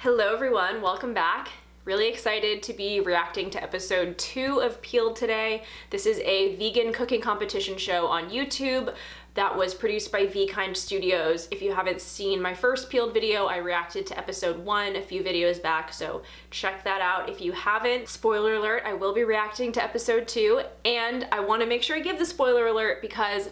Hello everyone, welcome back. Really excited to be reacting to episode 2 of PEELED today. This is a vegan cooking competition show on YouTube that was produced by vKind Studios. If you haven't seen my first PEELED video, I reacted to episode 1 a few videos back, so check that out if you haven't. Spoiler alert, I will be reacting to episode 2, and I want to make sure I give the spoiler alert because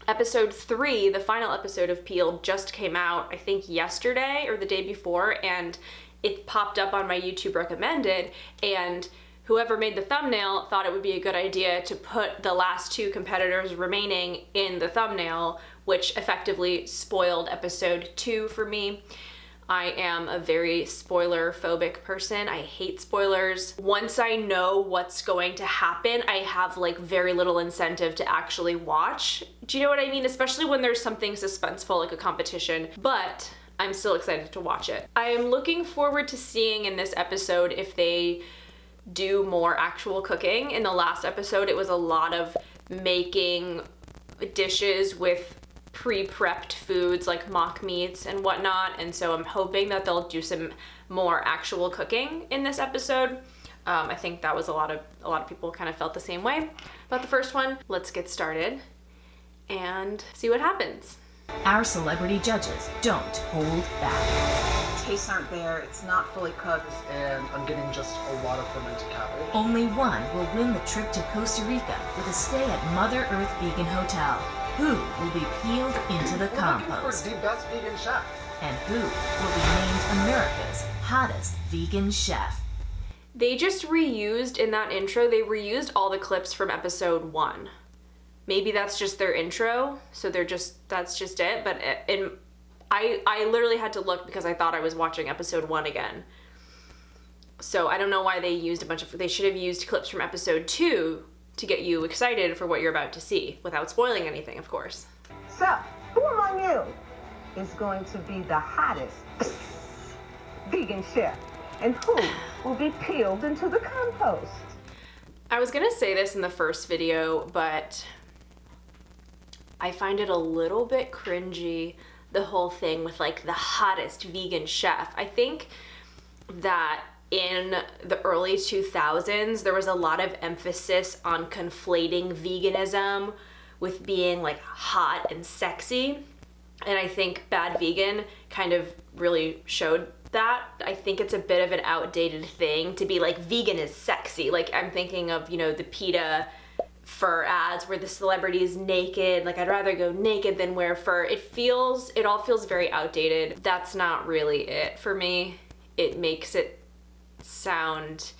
episode 3, the final episode of PEELED, just came out, I think yesterday or the day before, and it popped up on my YouTube recommended, and whoever made the thumbnail thought it would be a good idea to put the last 2 competitors remaining in the thumbnail, which effectively spoiled episode 2 for me. I am a very spoiler phobic person. I hate spoilers. Once I know what's going to happen, I have like very little incentive to actually watch. Do you know what I mean? Especially when there's something suspenseful like a competition, but I'm still excited to watch it. I am looking forward to seeing in this episode if they do more actual cooking. In the last episode, it was a lot of making dishes with pre-prepped foods like mock meats and whatnot, and so I'm hoping that they'll do some more actual cooking in this episode. I think that was a lot of people kind of felt the same way about the first one. Let's get started and see what happens. Our celebrity judges don't hold back. Tastes aren't there, it's not fully cooked. And I'm getting just a lot of fermented cabbage. Only one will win the trip to Costa Rica with a stay at Mother Earth Vegan Hotel. Who will be peeled into the compost? For the best vegan chef. And who will be named America's hottest vegan chef? They just reused, in that intro, they reused all the clips from episode 1. Maybe that's just their intro, so that's just it, but I literally had to look because I thought I was watching episode 1 again. So I don't know why they used they should have used clips from episode 2 to get you excited for what you're about to see, without spoiling anything, of course. So, who among you is going to be the hottest vegan chef? And who will be peeled into the compost? I was gonna say this in the first video, but I find it a little bit cringy, the whole thing with like the hottest vegan chef. I think that in the early 2000s, there was a lot of emphasis on conflating veganism with being like hot and sexy. And I think Bad Vegan kind of really showed that. I think it's a bit of an outdated thing to be like, vegan is sexy. Like I'm thinking of, you know, the PETA fur ads where the celebrity is naked. Like I'd rather go naked than wear fur. It all feels very outdated. That's not really it for me. It makes it sound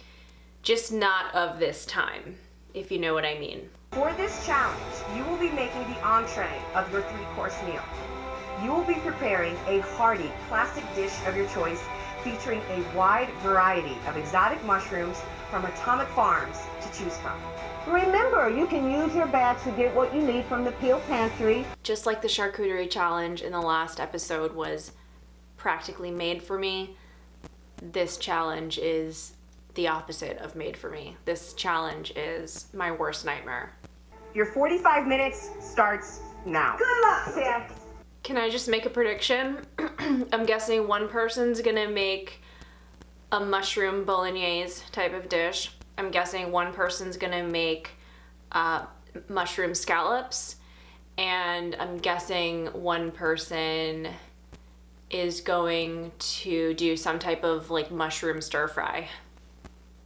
just not of this time, if you know what I mean. For this challenge, you will be making the entree of your 3-course meal. You will be preparing a hearty classic dish of your choice featuring a wide variety of exotic mushrooms from Atomic Farms to choose from. Remember, you can use your bag to get what you need from the Peel Pantry. Just like the charcuterie challenge in the last episode was practically made for me, this challenge is the opposite of made for me. This challenge is my worst nightmare. Your 45 minutes starts now. Good luck, Sam. Can I just make a prediction? I'm guessing one person's gonna make a mushroom bolognese type of dish. I'm guessing one person's gonna make mushroom scallops, and I'm guessing one person is going to do some type of like mushroom stir fry.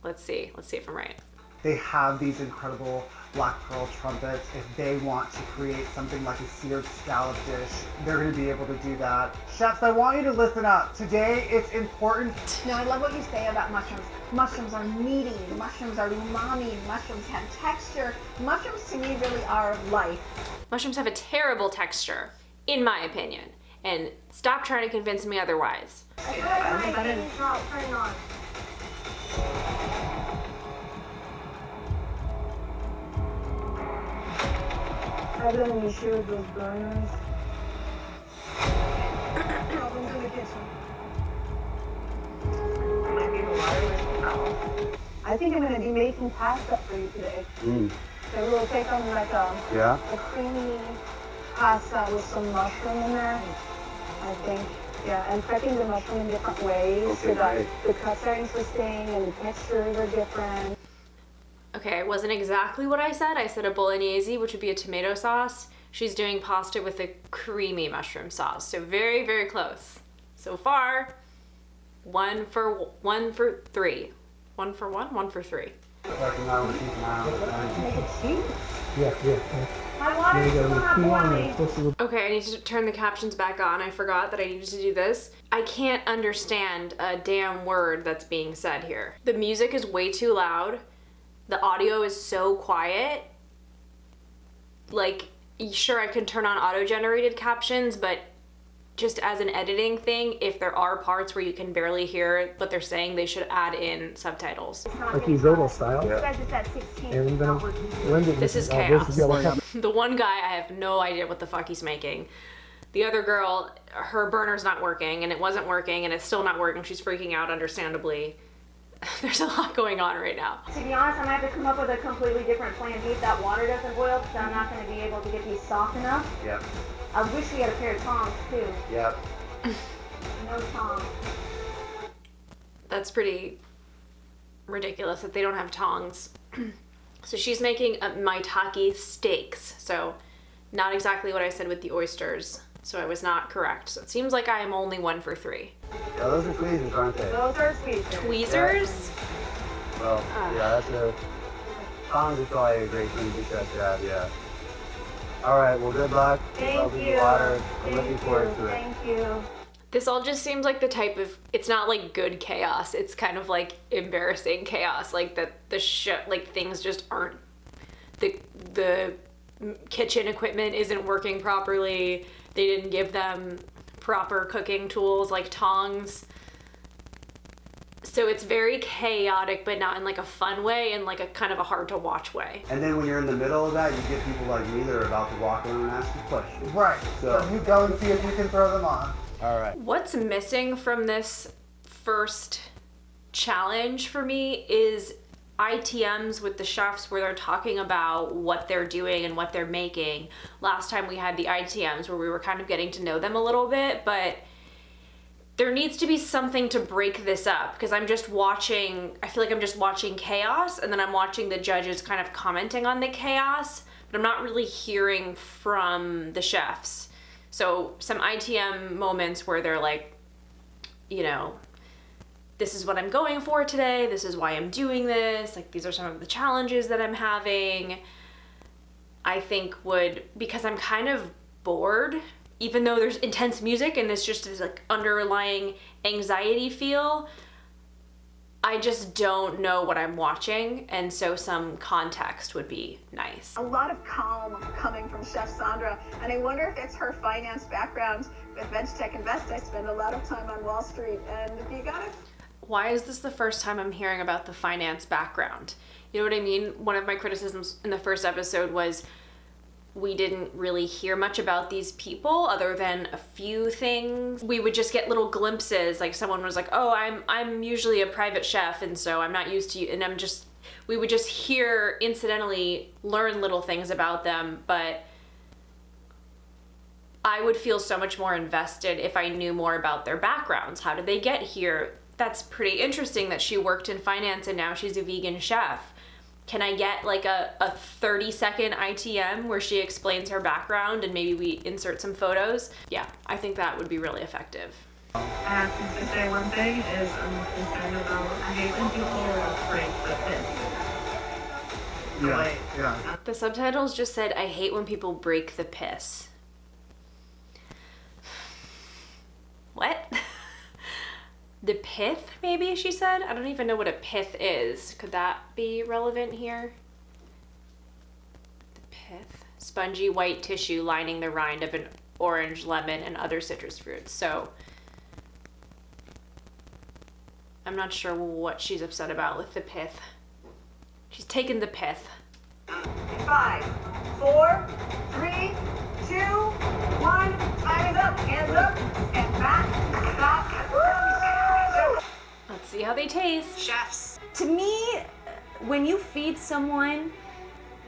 Let's see if I'm right. They have these incredible black pearl trumpets. If they want to create something like a seared scallop dish, they're going to be able to do that. Chefs, I want you to listen up. Today, it's important. No, I love what you say about mushrooms. Mushrooms are meaty, mushrooms are umami, mushrooms have texture. Mushrooms to me really are life. Mushrooms have a terrible texture, in my opinion. And stop trying to convince me otherwise. I don't need sure those burners. I think I'm gonna be making pasta for you today. So we'll take on like a creamy pasta with some mushroom in there. I think Yeah, and prepping the mushroom in different ways so that the cuts are interesting and the textures are different. Okay, it wasn't exactly what I said. I said a bolognese, which would be a tomato sauce. She's doing pasta with a creamy mushroom sauce. So very, very close. So far, one for three. One for one, one for three. Make it cheap. Yeah. My water is still not boiling. Okay, I need to turn the captions back on. I forgot that I needed to do this. I can't understand a damn word that's being said here. The music is way too loud. The audio is so quiet. Like, sure, I can turn on auto-generated captions, but just as an editing thing, if there are parts where you can barely hear what they're saying, they should add in subtitles. Like risotto style. It says it's at 16. And then when did This is chaos. The one guy, I have no idea what the fuck he's making. The other girl, her burner's not working, and it wasn't working, and it's still not working. She's freaking out, understandably. There's a lot going on right now. To be honest, I might have to come up with a completely different plan B if that water doesn't boil, because I'm not going to be able to get these soft enough. Yep. I wish we had a pair of tongs, too. Yep. No tongs. That's pretty ridiculous that they don't have tongs. So she's making maitake steaks. So not exactly what I said with the oysters. So I was not correct. So it seems like I am only 1 for 3. Yeah, those are tweezers, aren't they? Those are sweet. Tweezers? Well, yeah, that's a... Tongs is probably a great thing to just have, yeah. Alright, well, good luck. Thank you. Water. I'm looking forward to it. Thank you. This all just seems like the type of, it's not like good chaos. It's kind of like embarrassing chaos. Like that like things just aren't, the kitchen equipment isn't working properly. They didn't give them proper cooking tools like tongs. So it's very chaotic, but not in like a fun way, and like a kind of a hard to watch way. And then when you're in the middle of that, you get people like me that are about to walk in and ask you questions. Right. So you go and see if you can throw them on. Alright. What's missing from this first challenge for me is ITMs with the chefs where they're talking about what they're doing and what they're making. Last time we had the ITMs where we were kind of getting to know them a little bit, but there needs to be something to break this up, because I'm just watching, I feel like I'm just watching chaos, and then I'm watching the judges kind of commenting on the chaos, but I'm not really hearing from the chefs. So some ITM moments where they're like, you know, this is what I'm going for today, this is why I'm doing this, like these are some of the challenges that I'm having, I think would, because I'm kind of bored, even though there's intense music and it's just this like underlying anxiety feel, I just don't know what I'm watching, and so some context would be nice. A lot of calm coming from Chef Sandra, and I wonder if it's her finance background. With VegTech Invest, I spend a lot of time on Wall Street, and if you got it. Why is this the first time I'm hearing about the finance background? You know what I mean? One of my criticisms in the first episode was we didn't really hear much about these people other than a few things. We would just get little glimpses, like someone was like, oh, I'm usually a private chef, and so I'm not used to you, and we would just hear, incidentally, learn little things about them, but I would feel so much more invested if I knew more about their backgrounds. How did they get here? That's pretty interesting that she worked in finance and now she's a vegan chef. Can I get like a 30-second ITM where she explains her background and maybe we insert some photos? Yeah, I think that would be really effective. I have to say one thing is I'm concerned about, I hate when people break the piss. Yeah. The subtitles just said, I hate when people break the piss. What? The pith, maybe she said? I don't even know what a pith is. Could that be relevant here? The pith. Spongy white tissue lining the rind of an orange, lemon, and other citrus fruits. So I'm not sure what she's upset about with the pith. She's taken the pith. 5, 4, 3, 2, 1. Time is up. Hands up. And back. Stop. Let's see how they taste. Chefs. To me, when you feed someone,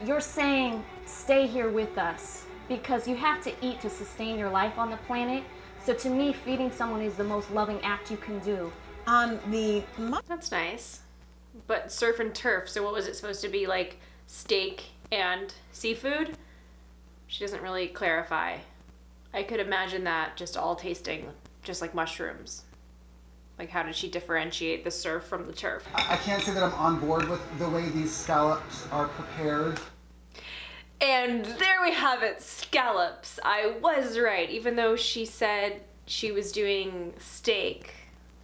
you're saying, stay here with us, because you have to eat to sustain your life on the planet. So to me, feeding someone is the most loving act you can do. On the That's nice. But surf and turf, so what was it supposed to be, like steak and seafood? She doesn't really clarify. I could imagine that just all tasting just like mushrooms. Like, how did she differentiate the surf from the turf? I can't say that I'm on board with the way these scallops are prepared. And there we have it, scallops. I was right, even though she said she was doing steak,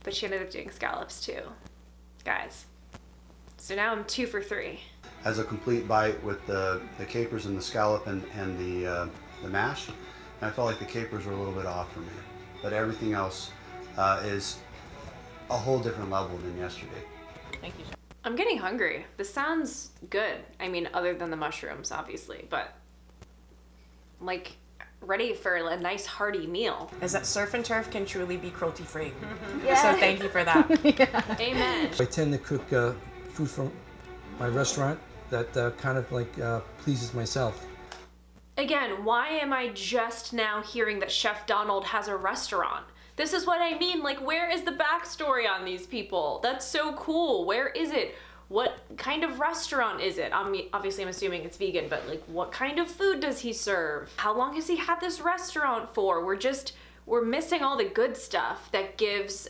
but she ended up doing scallops too. Guys. So now I'm 2 for 3. As a complete bite with the capers and the scallop and the mash, and I felt like the capers were a little bit off for me. But everything else is a whole different level than yesterday. Thank you. I'm getting hungry. This sounds good. I mean, other than the mushrooms, obviously, but I'm like ready for a nice hearty meal. Is that surf and turf can truly be cruelty free. Yeah. So thank you for that. Amen. I tend to cook food from my restaurant that kind of like pleases myself. Again, why am I just now hearing that Chef Donald has a restaurant? This is what I mean, like, where is the backstory on these people? That's so cool. Where is it? What kind of restaurant is it? Obviously, I'm assuming it's vegan, but like, what kind of food does he serve? How long has he had this restaurant for? We're missing all the good stuff that gives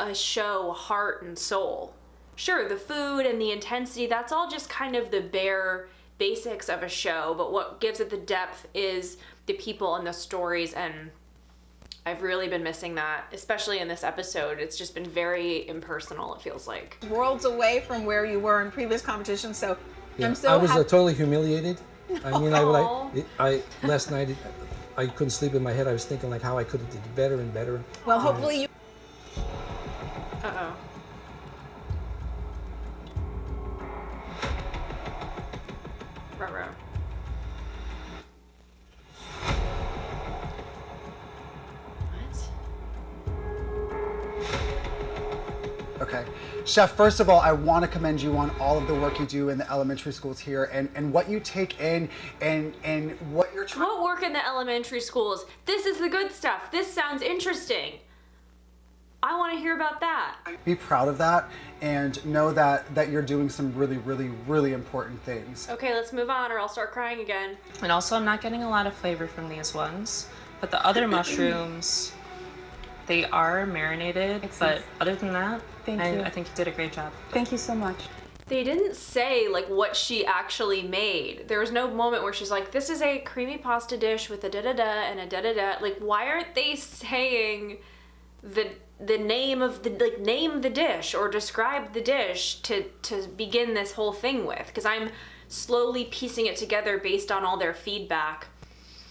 a show heart and soul. Sure, the food and the intensity, that's all just kind of the bare basics of a show, but what gives it the depth is the people and the stories, and I've really been missing that, especially in this episode. It's just been very impersonal, it feels like. worlds away from where you were in previous competitions, so Yeah, I'm so I was happy. totally humiliated. I mean, Aw. last night I couldn't sleep in my head. I was thinking like how I could have did better and better. Well, hopefully you. Uh-oh. Ruh-roh. Okay. Chef, first of all, I want to commend you on all of the work you do in the elementary schools here and what you take in and what you're trying. What work in the elementary schools? This is the good stuff. This sounds interesting. I want to hear about that. Be proud of that and know that you're doing some really, really, really important things. Okay, let's move on or I'll start crying again. And also, I'm not getting a lot of flavor from these ones, but the other mushrooms, they are marinated, but other than that, I think you did a great job. Thank you so much. They didn't say like what she actually made. There was no moment where she's like, this is a creamy pasta dish with a da-da-da and a da-da-da. Like, why aren't they saying the name of the, like, name the dish or describe the dish to begin this whole thing with? Because I'm slowly piecing it together based on all their feedback.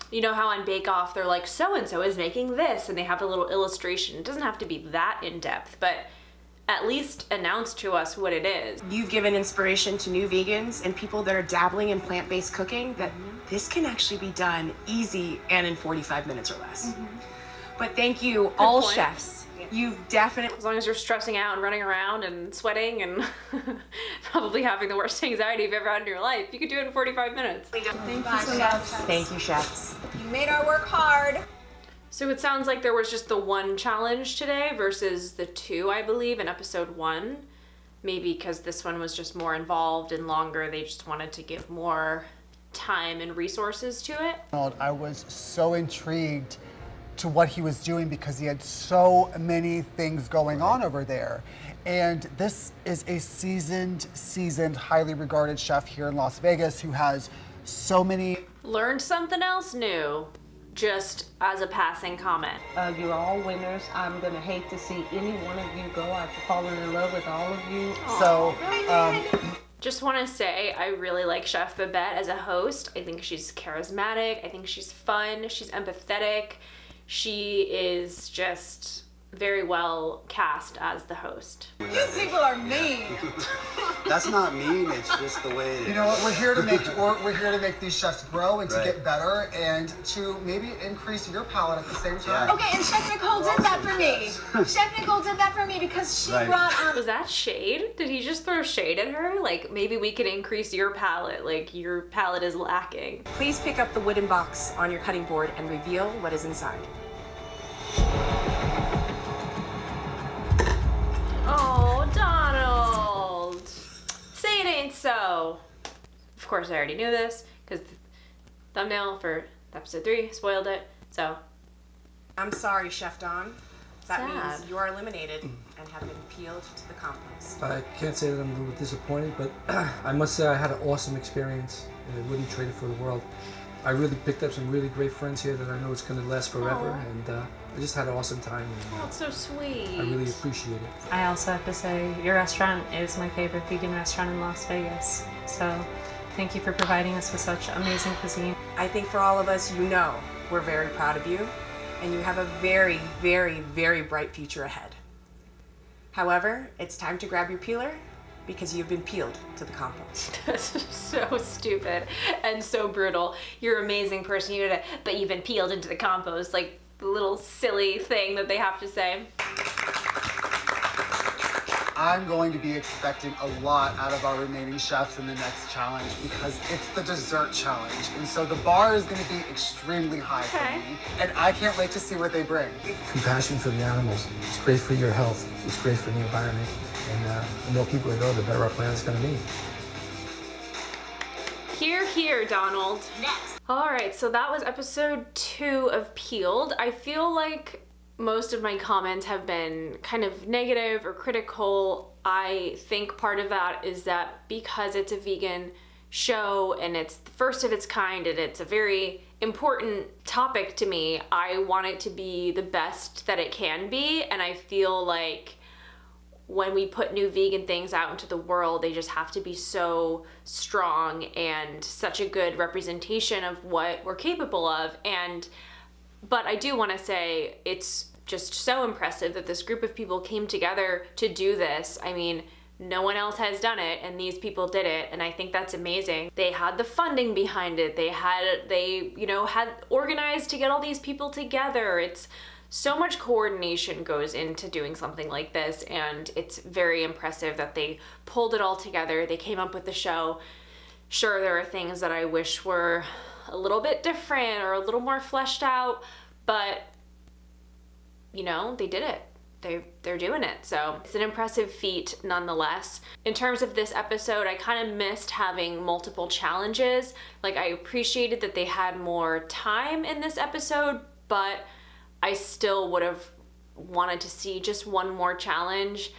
You know how on Bake Off they're like, so-and-so is making this, and they have a little illustration. It doesn't have to be that in-depth, but at least announce to us what it is. You've given inspiration to new vegans and people that are dabbling in plant-based cooking that this can actually be done easy and in 45 minutes or less. But thank you, all point. chefs. You definitely. As long as you're stressing out and running around and sweating and probably having the worst anxiety you've ever had in your life, you could do it in 45 minutes. Thank you so much. Thank you, chefs. You made our work hard. So it sounds like there was just the one challenge today versus the 2, I believe, in episode 1. Maybe because this one was just more involved and longer, they just wanted to give more time and resources to it. I was so intrigued to what he was doing because he had so many things going on over there. And this is a seasoned, highly regarded chef here in Las Vegas who has so many. Learned something else new, just as a passing comment. You're all winners. I'm gonna hate to see any one of you go. I've fallen in love with all of you. So, just want to say I really like Chef Babette as a host. I think she's charismatic. I think she's fun. She's empathetic. She is just very well cast as the host. You people are mean. That's not mean, it's just the way it is. You know what? We're here to make these chefs grow and to get better and to maybe increase your palate at the same time. Yeah. Okay, and Chef Nicole did that for me. Chef Nicole did that for me because she brought on. Was that shade? Did he just throw shade at her? Like, maybe we could increase your palate. Like, your palate is lacking. Please pick up the wooden box on your cutting board and reveal what is inside. So, of course I already knew this because the thumbnail for episode 3 spoiled it. So, I'm sorry, Chef Don. That Sad. means you are eliminated and have been peeled to the compost. I can't say that I'm a little disappointed, but I must say I had an awesome experience and I wouldn't trade it for the world. I really picked up some really great friends here that I know it's going to last forever, and I just had an awesome time. And, oh, it's so sweet. I really appreciate it. I also have to say, your restaurant is my favorite vegan restaurant in Las Vegas. So thank you for providing us with such amazing cuisine. I think for all of us, you know, we're very proud of you, and you have a very, very, very bright future ahead. However, it's time to grab your peeler because you've been peeled to the compost. That's so stupid and so brutal. You're an amazing person, you did it, but you've been peeled into the compost. Like the little silly thing that they have to say. I'm going to be expecting a lot out of our remaining chefs in the next challenge because it's the dessert challenge. And so the bar is going to be extremely high for me. And I can't wait to see what they bring. Compassion for the animals. It's great for your health. It's great for the environment. And the more people that go, the better our planet's going to be. Hear, hear, Donald. Next. Alright, so that was episode 2 of Peeled. I feel like most of my comments have been kind of negative or critical. I think part of that is that because it's a vegan show and it's the first of its kind and it's a very important topic to me, I want it to be the best that it can be, and I feel like when we put new vegan things out into the world, they just have to be so strong and such a good representation of what we're capable of. But I do want to say it's just so impressive that this group of people came together to do this. I mean, no one else has done it, and these people did it, and I think that's amazing. They had the funding behind it. They had organized to get all these people together. It's so much coordination goes into doing something like this, and it's very impressive that they pulled it all together. They came up with the show. Sure, there are things that I wish were a little bit different or a little more fleshed out, but you know, they did it. They're doing it. So it's an impressive feat nonetheless. In terms of this episode, I kind of missed having multiple challenges. Like, I appreciated that they had more time in this episode, but I still would have wanted to see just one more challenge.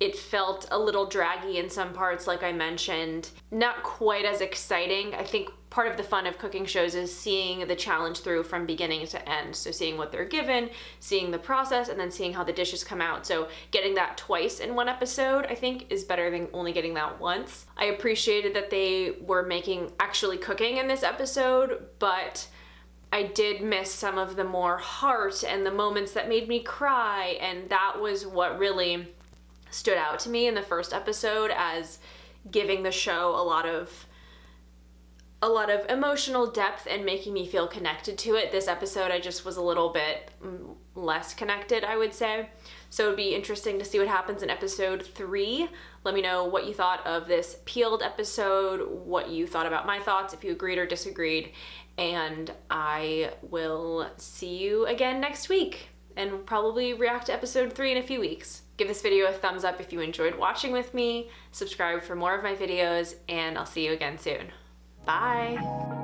It felt a little draggy in some parts, like I mentioned. Not quite as exciting. I think part of the fun of cooking shows is seeing the challenge through from beginning to end. So seeing what they're given, seeing the process, and then seeing how the dishes come out. So getting that twice in one episode, I think, is better than only getting that once. I appreciated that they were actually cooking in this episode, but I did miss some of the more heart and the moments that made me cry, and that was what really stood out to me in the first episode as giving the show a lot of emotional depth and making me feel connected to it. This episode I just was a little bit less connected, I would say. So it'd be interesting to see what happens in episode 3. Let me know what you thought of this Peeled episode, what you thought about my thoughts, if you agreed or disagreed, and I will see you again next week and probably react to episode 3 in a few weeks. Give this video a thumbs up if you enjoyed watching with me, subscribe for more of my videos, and I'll see you again soon. Bye!